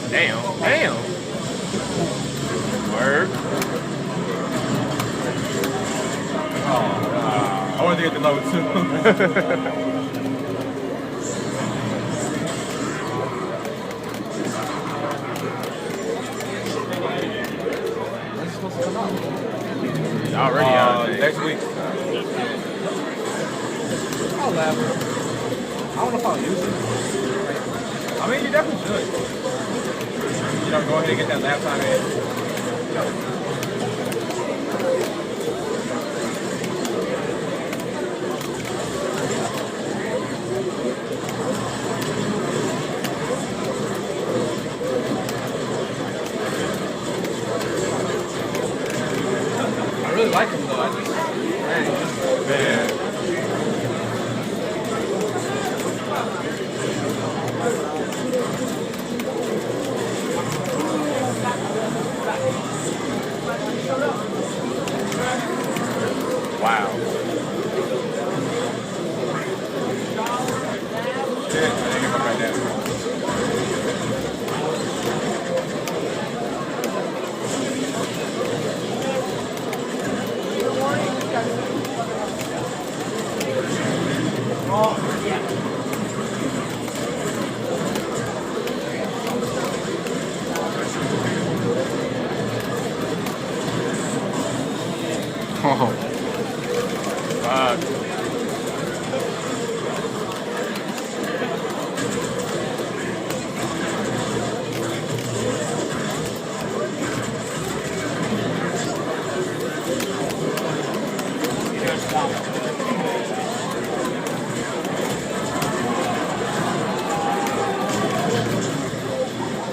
Damn. Word. Oh, I wanted to get the load too. Already next week. I'll laugh. I don't know if I'll use it. I mean, you definitely should. You know, go ahead and get that lap time in. I really like him though. I just, man. Wow. Oh.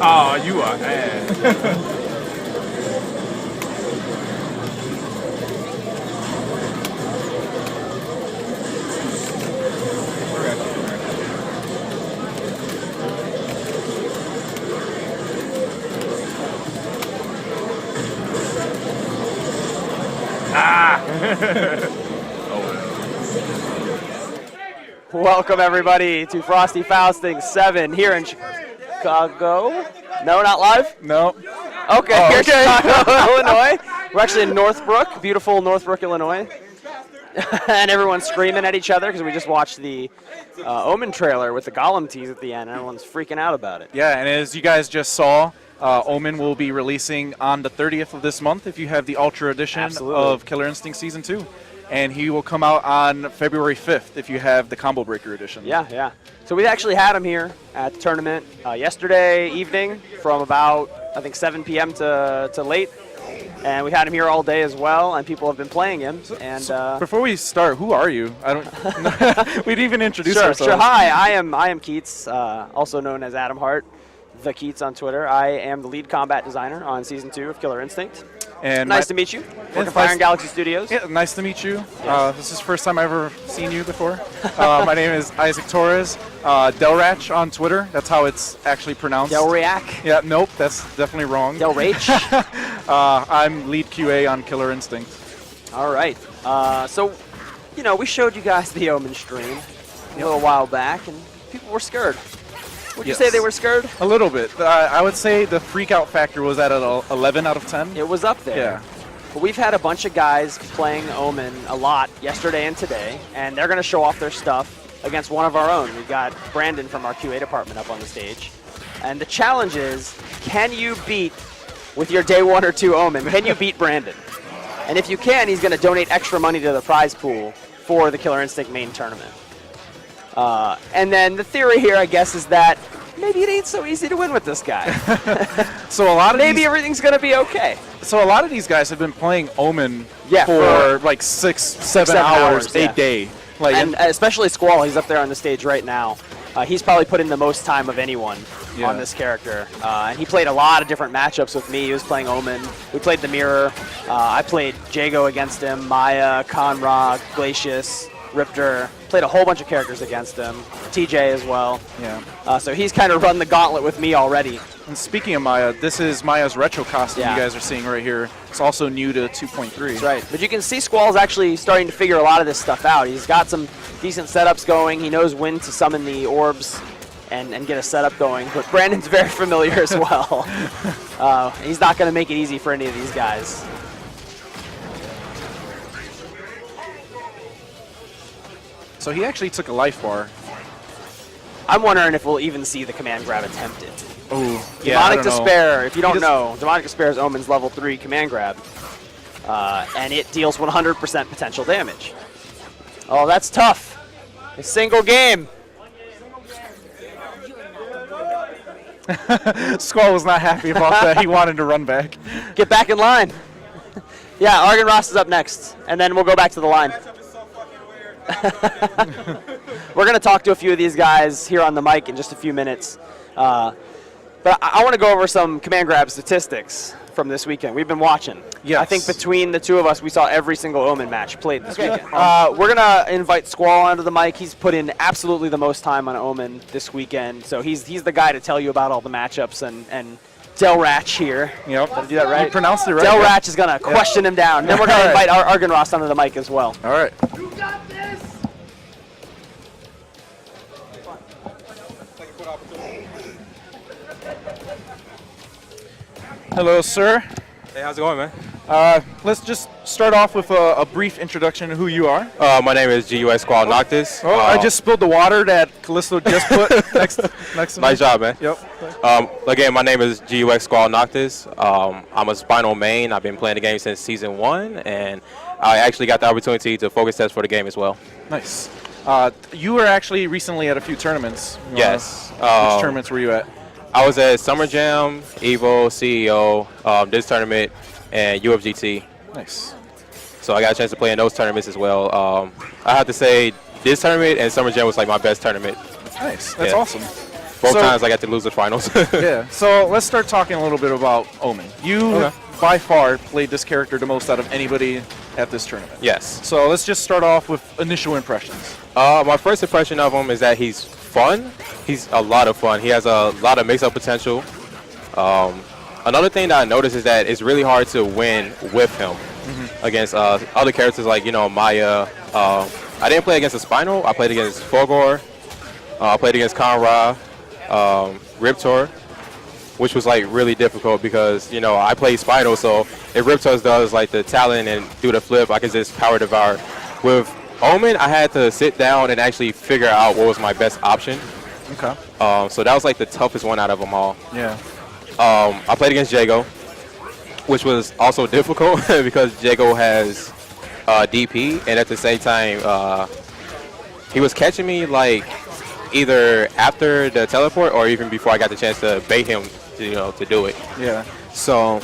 Oh, you are ass. Welcome everybody to Frosty Fausting VII here in Chicago. No, not live? No. Okay, here's Chicago, Illinois. We're actually in Northbrook, beautiful Northbrook, Illinois. And everyone's screaming at each other because we just watched the Omen trailer with the Golem tease at the end. Everyone's freaking out about it. Yeah, and as you guys just saw, Omen will be releasing on the 30th of this month if you have the Ultra Edition of Killer Instinct Season 2. And he will come out on February 5th if you have the Combo Breaker Edition. Yeah. So we actually had him here at the tournament yesterday evening from about, I think, 7 p.m. to late. And we had him here all day as well, and people have been playing him. And before we start, who are you? I don't. We didn't even introduce ourselves. Sure. Hi, I am Keats, also known as Adam Hart, the Keats on Twitter. I am the lead combat designer on Season 2 of Killer Instinct. And nice to meet you. Working for Iron Galaxy Studios. Yeah, nice to meet you. Yes. This is the first time I've ever seen you before. My name is Isaac Torres. Delrach on Twitter. That's how it's actually pronounced. Delriac? Yeah, nope, that's definitely wrong. Delrach? I'm lead QA on Killer Instinct. All right. So, you know, we showed you guys the Omen stream a little while back, and people were scared. Would you say they were scared? A little bit. I would say the freak out factor was at an 11 out of 10. It was up there. Yeah. But we've had a bunch of guys playing Omen a lot yesterday and today, and they're going to show off their stuff against one of our own. We've got Brandon from our QA department up on the stage. And the challenge is, can you beat, with your day 1 or 2 Omen, can you beat Brandon? And if you can, he's going to donate extra money to the prize pool for the Killer Instinct main tournament. And then the theory here, I guess, is that maybe it ain't so easy to win with this guy. So a lot of maybe everything's going to be okay. So a lot of these guys have been playing Omen for like 6-7 hours a day. Like, and especially Squall, he's up there on the stage right now. He's probably put in the most time of anyone on this character. And he played a lot of different matchups with me. He was playing Omen. We played the Mirror. I played Jago against him, Maya, Conrad, Glacius, Riptor. Played a whole bunch of characters against him. TJ as well. Yeah. So he's kind of run the gauntlet with me already. And speaking of Maya, this is Maya's retro costume you guys are seeing right here. It's also new to 2.3. That's right. But you can see Squall's actually starting to figure a lot of this stuff out. He's got some decent setups going. He knows when to summon the orbs and get a setup going. But Brandon's very familiar as well. He's not going to make it easy for any of these guys. So he actually took a life bar. I'm wondering if we'll even see the command grab attempted. Oh, Demonic Despair, if you don't know, Demonic Despair is Omen's level 3 command grab. And it deals 100% potential damage. Oh, that's tough. A single game. Squall was not happy about that. He wanted to run back. Get back in line. Yeah, Argon Ross is up next, and then we'll go back to the line. We're going to talk to a few of these guys here on the mic in just a few minutes. But I want to go over some command grab statistics from this weekend. We've been watching. Yes. I think between the two of us, we saw every single Omen match played this weekend. We're going to invite Squall onto the mic. He's put in absolutely the most time on Omen this weekend. So he's the guy to tell you about all the matchups. And Del Ratch here. Yep. Did I do that right? You pronounced it right. Del Ratch is going to question him down. And then we're going to invite Argon Ross onto the mic as well. All right. You got this! Hello, sir. Hey, how's it going, man? Let's just start off with a brief introduction of who you are. My name is GUS Squall Noctis. Oh, I just spilled the water that Callisto just put next to me. Nice job, man. Yep. Again, my name is GUX Squall Noctis. I'm a Spinal main. I've been playing the game since Season 1, and I actually got the opportunity to focus test for the game as well. Nice. You were actually recently at a few tournaments. Yes. Which tournaments were you at? I was at Summer Jam, Evo, CEO, this tournament, and UFGT. Nice. So I got a chance to play in those tournaments as well. I have to say, this tournament and Summer Jam was like my best tournament. Nice. That's awesome. Both times I got to lose the finals. Yeah. So let's start talking a little bit about Omen. You, by far, played this character the most out of anybody at this tournament. Yes. So let's just start off with initial impressions. My first impression of him is that he's fun. He's a lot of fun. He has a lot of mix-up potential. Another thing that I noticed is that it's really hard to win with him against other characters like, Maya. I didn't play against a Spinal. I played against Fogor. I played against Conrad, Riptor, which was like really difficult because, I play Spinal, so if Riptor does like the talent and do the flip, I can just power devour. With Omen, I had to sit down and actually figure out what was my best option. Okay. So that was like the toughest one out of them all. Yeah. I played against Jago, which was also difficult because Jago has DP, and at the same time, he was catching me like either after the teleport or even before I got the chance to bait him, to do it. Yeah. So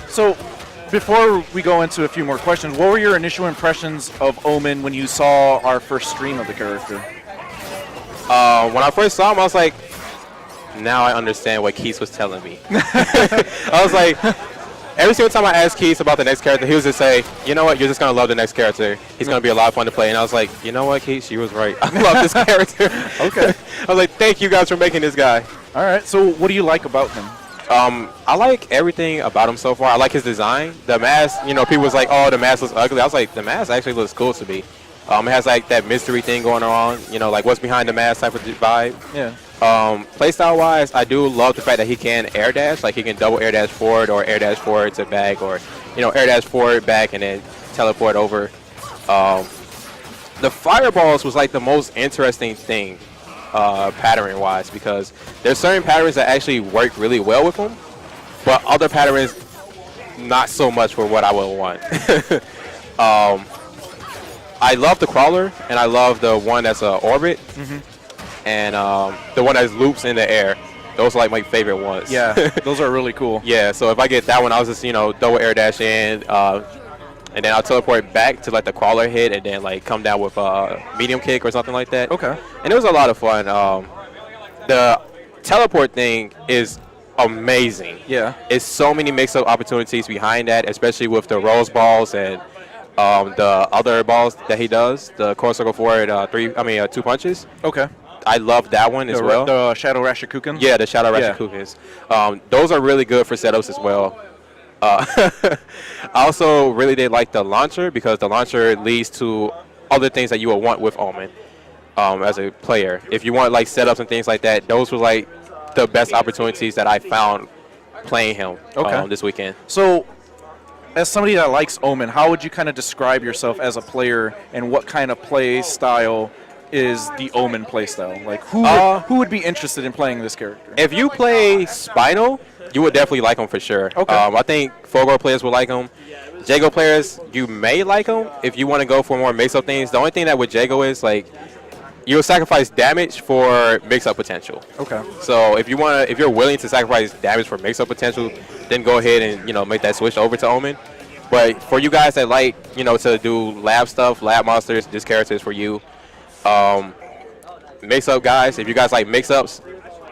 before we go into a few more questions, what were your initial impressions of Omen when you saw our first stream of the character? when I first saw him, I was like, now I understand what Keith was telling me. I was like, every single time I asked Keith about the next character, he was just say, you know what, you're just going to love the next character. He's going to be a lot of fun to play. And I was like, you know what, Keith, she was right. I love this character. Okay. I was like, thank you guys for making this guy. All right, so what do you like about him? I like everything about him so far. I like his design. The mask, people was like, oh, the mask looks ugly. I was like, the mask actually looks cool to me. It has like that mystery thing going on, like what's behind the mask type of vibe. Yeah. Playstyle wise, I do love the fact that he can air dash, like he can double air dash forward or air dash forward to back, or air dash forward back and then teleport over. The fireballs was like the most interesting thing pattern wise, because there's certain patterns that actually work really well with him, but other patterns not so much for what I would want. I love the crawler, and I love the one that's a orbit, and the one that loops in the air. Those are like my favorite ones. Yeah, those are really cool. Yeah, so if I get that one, I'll just double air dash in, and then I'll teleport back to let the crawler hit, and then like come down with a medium kick or something like that. Okay. And it was a lot of fun. The teleport thing is amazing. Yeah. It's so many mix-up opportunities behind that, especially with the rose balls and the other balls that he does, the core circle forward, 2 punches. Okay. I love that one as well. The Shadow Rashikuken? Yeah, the Shadow Rashikukens. Those are really good for setups as well. I also really did like the launcher because the launcher leads to other things that you would want with Omen as a player. If you want like setups and things like that, those were like the best opportunities that I found playing him this weekend. So, as somebody that likes Omen, how would you kind of describe yourself as a player, and what kind of play style is the Omen play style? Like, who would be interested in playing this character? If you play Spinal, you would definitely like him for sure. Okay. I think Fogor players would like him. Jago players, you may like him if you want to go for more mix-up things. The only thing that with Jago is like you'll sacrifice damage for mix-up potential. Okay. So if you're willing to sacrifice damage for mix-up potential, then go ahead and make that switch over to Omen. But for you guys that like to do lab stuff, lab monsters, this character is for you. Mix-up guys, if you guys like mix-ups,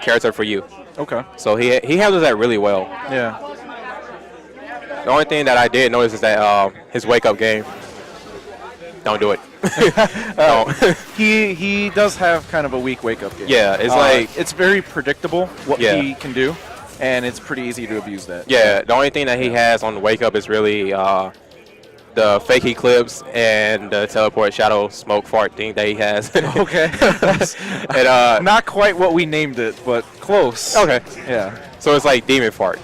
character for you. Okay. So he handles that really well. Yeah. The only thing that I did notice is that his wake-up game. Don't do it. Don't. He does have kind of a weak wake-up game. Yeah, it's like it's very predictable what he can do, and it's pretty easy to abuse that. Yeah, the only thing that he has on the wake-up is really the fake eclipse and the teleport shadow smoke fart thing that he has. Okay. And, not quite what we named it, but close. Okay. Yeah. So it's like demon fart.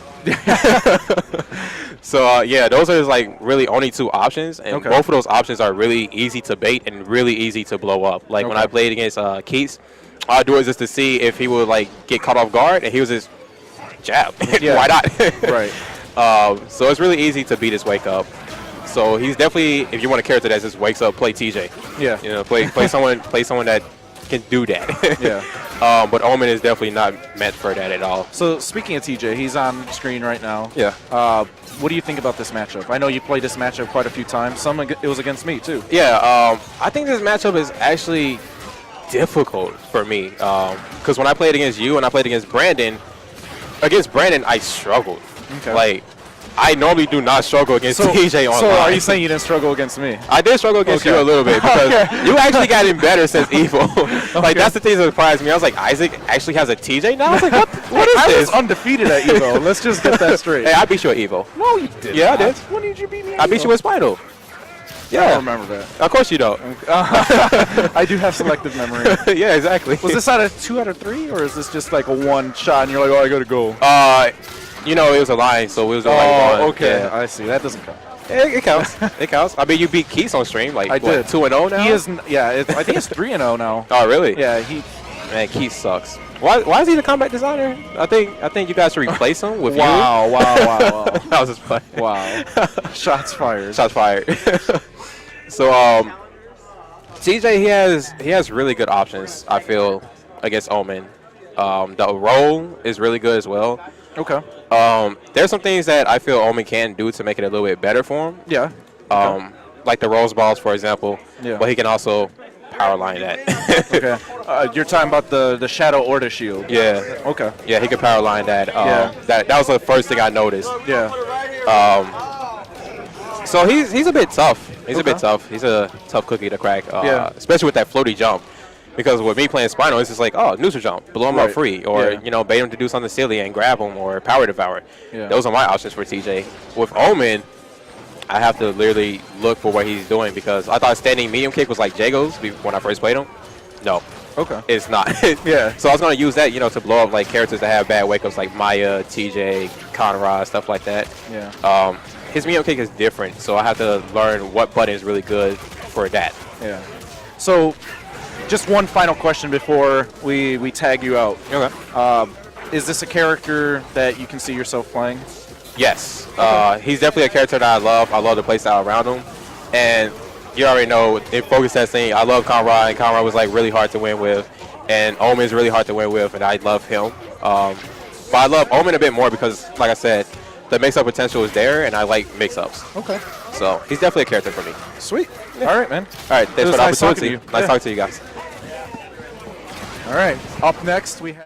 So yeah, those are like really only 2 options, and both of those options are really easy to bait and really easy to blow up. Like when I played against Keats, all I do is just to see if he would like get caught off guard, and he was just jab. Why not? Right. So it's really easy to beat his wake up. So he's definitely, if you want a character that just wakes up, play TJ. Yeah. Play someone that can do that. Yeah. But Omen is definitely not meant for that at all. So speaking of TJ, he's on screen right now. Yeah. What do you think about this matchup? I know you played this matchup quite a few times. It was against me too. Yeah. I think this matchup is actually difficult for me because when I played against you and I played against Brandon, I struggled. Okay. Like, I normally do not struggle against TJ online. So are you saying you didn't struggle against me? I did struggle against you a little bit because you actually got in better since Evo. Like, that's the thing that surprised me. I was like, Isaac actually has a TJ now? I was like, what is this? I was undefeated at Evo. Let's just get that straight. Hey, I beat you at Evo. No, you didn't. Yeah, I did. When did you beat me at I beat you with Spinal. Yeah. I don't remember that. Of course you don't. I do have selective memory. Yeah, exactly. Was this out of 2 out of 3, or is this just like a one shot and you're like, oh, I gotta go? It was a line, so it was like one. Okay. Yeah. I see. That doesn't count. It counts. It counts. I mean, you beat Keith on stream, like, I did. 2-0 now? He is, I think it's 3-0 now. Oh, really? Yeah, Man, Keith sucks. Why is he the combat designer? I think you guys should replace him with wow, you. Wow. I was just playing. Wow. Shots fired. Shots fired. So, TJ, he has really good options, I feel, against Omen. The roll is really good as well. Okay. There's some things that I feel Omen can do to make it a little bit better for him. Yeah. Like the rose balls, for example. Yeah. But he can also power line that. Okay. You're talking about the Shadow Order Shield. Yeah. Okay. Yeah, he can power line that. Yeah. That was the first thing I noticed. Yeah. So he's a bit tough. He's a bit tough. He's a tough cookie to crack. Especially with that floaty jump. Because with me playing Spinal, it's just like, neutral jump, blow him up free, or bait him to do something silly and grab him, or power devour. Yeah. Those are my options for TJ. With Omen, I have to literally look for what he's doing because I thought standing medium kick was like Jago's when I first played him. No. Okay. It's not. Yeah. So I was gonna use that, to blow up like characters that have bad wake ups like Maya, TJ, Conrad, stuff like that. Yeah. His medium kick is different, so I have to learn what button is really good for that. Yeah. So, just one final question before we tag you out. Okay. Is this a character that you can see yourself playing? Yes. He's definitely a character that I love. I love the playstyle around him. And you already know in focus testing, I love Conrad, and Conrad was like really hard to win with, and Omen's really hard to win with, and I love him. But I love Omen a bit more because, like I said, the mix-up potential is there, and I like mix-ups. Okay. So he's definitely a character for me. Sweet. Yeah. All right, man. All right, thanks for the nice talking opportunity. to you. Nice talking to you guys. All right. Up next, we have.